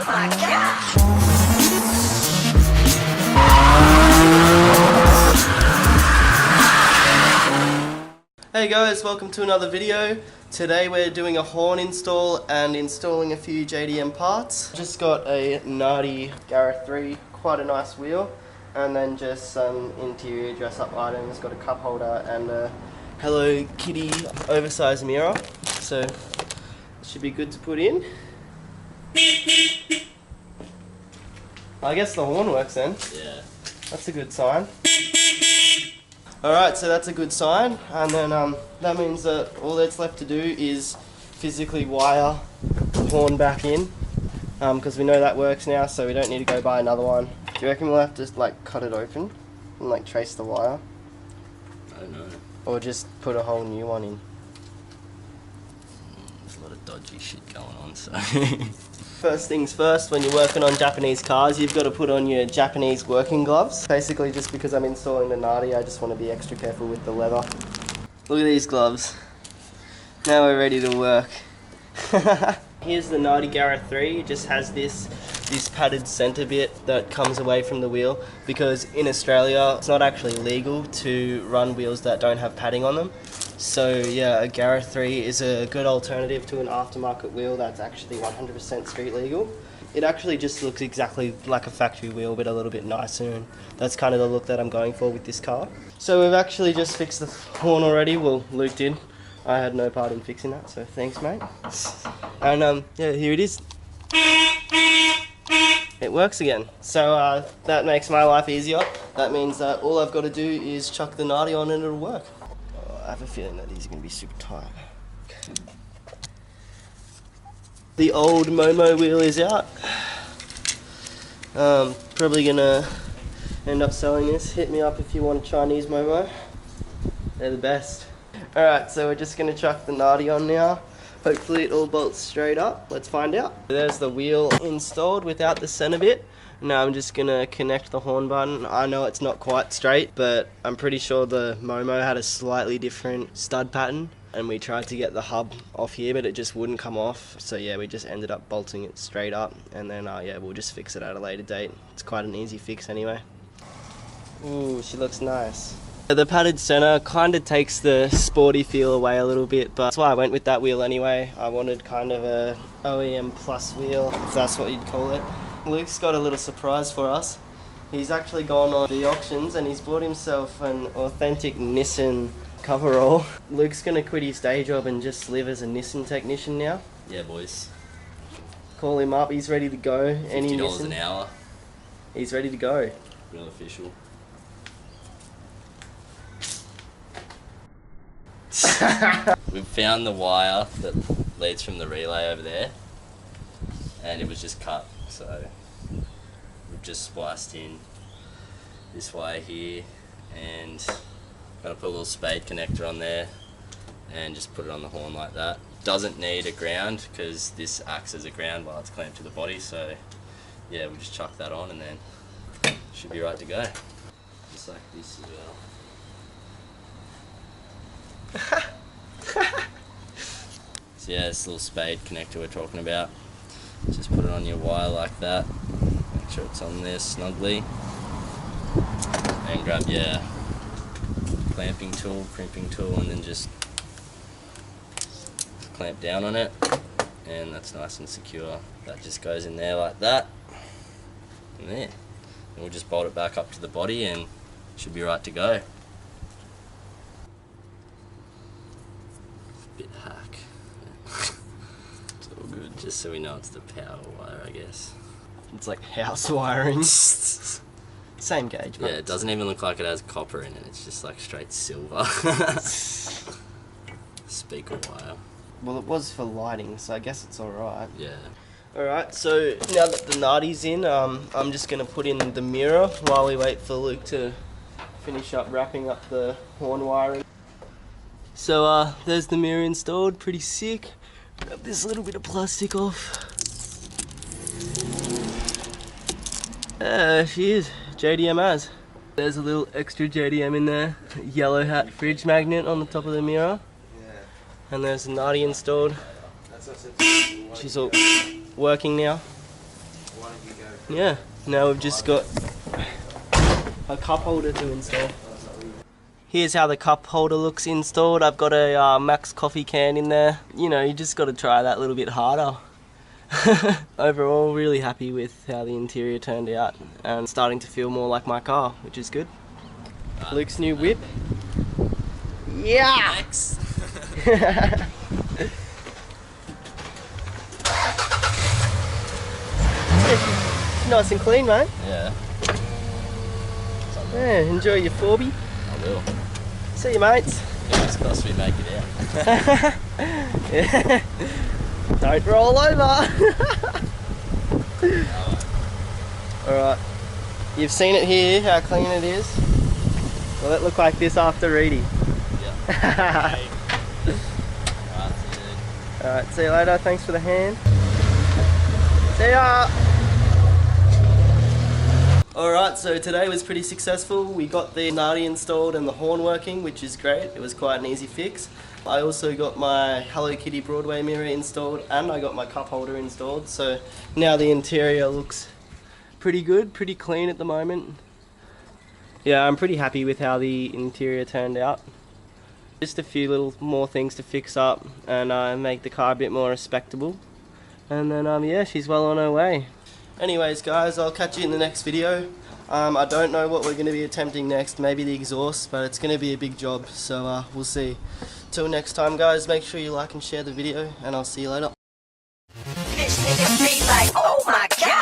my God! Hey guys, welcome to another video. Today we're doing a horn install and installing a few JDM parts. Just got a Nardi GARA 3, quite a nice wheel, and then just some interior dress up items. Got a cup holder and a Hello Kitty oversized mirror, so it should be good to put in. I guess the horn works then. Yeah. That's a good sign. Alright, so that's a good sign, and then that means that all that's left to do is physically wire the horn back in, because we know that works now, so we don't need to go buy another one. Do you reckon we'll have to like cut it open and like trace the wire? I don't know. Or just put a whole new one in? There's a lot of dodgy shit going on, so... First things first, when you're working on Japanese cars, you've got to put on your Japanese working gloves. Basically, just because I'm installing the Nardi, I just want to be extra careful with the leather. Look at these gloves. Now we're ready to work. Here's the Nardi GARA 3. It just has this padded centre bit that comes away from the wheel, because in Australia it's not actually legal to run wheels that don't have padding on them. So yeah, a GARA 3 is a good alternative to an aftermarket wheel that's actually 100% street legal. It actually just looks exactly like a factory wheel, but a little bit nicer, and that's kind of the look that I'm going for with this car. So we've actually just fixed the horn already. Well, Luke did. I had no part in fixing that, so thanks, mate. And yeah, here it is. It works again. So that makes my life easier. That means that all I've got to do is chuck the Nardi on and it'll work. I have a feeling that these are going to be super tight. The old Momo wheel is out. Probably going to end up selling this. Hit me up if you want a Chinese Momo. They're the best. Alright, so we're just going to chuck the Nardi on now. Hopefully it all bolts straight up. Let's find out. There's the wheel installed without the center bit. Now I'm just going to connect the horn button. I know it's not quite straight, but I'm pretty sure the Momo had a slightly different stud pattern, and we tried to get the hub off here, but it just wouldn't come off. So yeah, we just ended up bolting it straight up, and then yeah, we'll just fix it at a later date. It's quite an easy fix anyway. Ooh, she looks nice. The padded center kind of takes the sporty feel away a little bit, but that's why I went with that wheel anyway. I wanted kind of a OEM plus wheel, if that's what you'd call it. Luke's got a little surprise for us. He's actually gone on the auctions and he's bought himself an authentic Nissan coverall. Luke's gonna quit his day job and just live as a Nissan technician now. Yeah, boys. Call him up, he's ready to go. Any $50 Nissan, an hour. he's ready to go. Real official. We've found the wire that leads from the relay over there, and it was just cut, so we've just spliced in this wire here, and gonna put a little spade connector on there and just put it on the horn like that. Doesn't need a ground because this acts as a ground while it's clamped to the body, so yeah, we'll just chuck that on and then should be right to go. Just like this as well. So yeah, this little spade connector we're talking about. Just put it on your wire like that. Make sure it's on there snugly. And grab your clamping tool, crimping tool, and then just clamp down on it. And that's nice and secure. That just goes in there like that. And there. And we'll just bolt it back up to the body and should be right to go. Bit hack. It's all good, just so we know it's the power wire, I guess. It's like house wiring. Same gauge, but yeah, it doesn't even look like it has copper in it, it's just like straight silver. Speaker wire. well, it was for lighting, so I guess it's alright. Yeah. Alright, so now that the Nardi's in, I'm just going to put in the mirror while we wait for Luke to finish up wrapping up the horn wiring. So there's the mirror installed, pretty sick. Grab this little bit of plastic off. There she is, JDM has. There's a little extra JDM in there, yellow hat fridge magnet on the top of the mirror. And there's the Nardi installed. She's all working now. Yeah, now we've just got a cup holder to install. Here's how the cup holder looks installed. I've got a Max coffee can in there. You know, you just got to try that a little bit harder. Overall, really happy with how the interior turned out and starting to feel more like my car, which is good. Luke's new whip. Yeah! Max. Nice and clean, mate. Yeah. Yeah, enjoy your 4B. I will. See you, mates. Fingers crossed we make it out. Yeah. Don't roll over. Alright. You've seen it here, how clean it is. Will it look like this after Reedy? Yeah. Alright, see you later. Thanks for the hand. See ya! Alright, so today was pretty successful. We got the Nardi installed and the horn working, which is great. It was quite an easy fix. I also got my Hello Kitty Broadway mirror installed and I got my cup holder installed. So now the interior looks pretty good, pretty clean at the moment. Yeah, I'm pretty happy with how the interior turned out. Just a few little more things to fix up and make the car a bit more respectable. And then yeah, she's well on her way. Anyways guys, I'll catch you in the next video. I don't know what we're going to be attempting next, maybe the exhaust, but it's going to be a big job, so we'll see. Till next time guys, make sure you like and share the video, and I'll see you later. This nigga be like, oh my god.